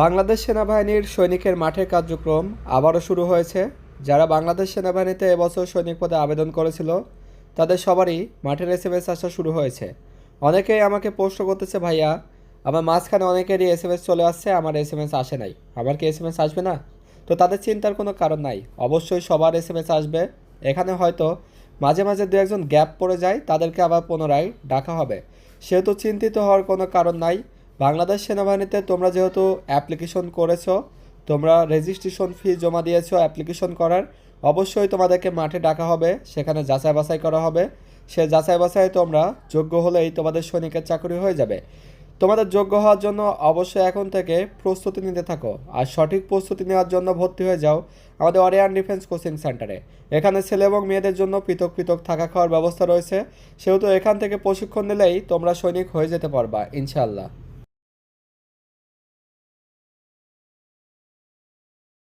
বাংলাদেশ সেনাবাহিনীর সৈনিকের মাঠের কার্যক্রম আবারও শুরু হয়েছে। যারা বাংলাদেশ সেনাবাহিনীতে এবছর সৈনিক পদে আবেদন করেছিল তাদের সবারই মাঠের এসএমএস আসা শুরু হয়েছে। অনেকেই আমাকে প্রশ্ন করতেছে, ভাইয়া আমার মাঝখানে অনেকেরই এসএমএস চলে আসছে, আমার এসএমএস আসে নাই, আমার কি এসএমএস আসবে না? তো তাদের চিন্তার কোনো কারণ নাই, অবশ্যই সবার এসএমএস আসবে। এখানে হয়তো মাঝে মাঝে দু একজন গ্যাপ পড়ে যায়, তাদেরকে আবার পুনরায় ডাকা হবে। সেহেতু চিন্তিত হওয়ার কোনো কারণ নাই। বাংলাদেশ সেনাবাহিনীতে তোমরা যেহেতু অ্যাপ্লিকেশন করেছো, তোমরা রেজিস্ট্রেশন ফি জমা দিয়েছো অ্যাপ্লিকেশন করার, অবশ্যই তোমাদেরকে মাঠে ডাকা হবে, সেখানে যাচাই বাছাই করা হবে। সে যাচাই বাছাই তোমরা যোগ্য হলেই তোমাদের সৈনিকের চাকরি হয়ে যাবে। তোমাদের যোগ্য হওয়ার জন্য অবশ্যই এখন থেকে প্রস্তুতি নিতে থাকো, আর সঠিক প্রস্তুতি নেওয়ার জন্য ভর্তি হয়ে যাও আমাদের অরিয়ান ডিফেন্স কোচিং সেন্টারে। এখানে ছেলে এবং মেয়েদের জন্য পৃথক পৃথক থাকা খাওয়ার ব্যবস্থা রয়েছে, সেহেতু এখান থেকে প্রশিক্ষণ নিলেই তোমরা সৈনিক হয়ে যেতে পারবা ইনশাআল্লাহ।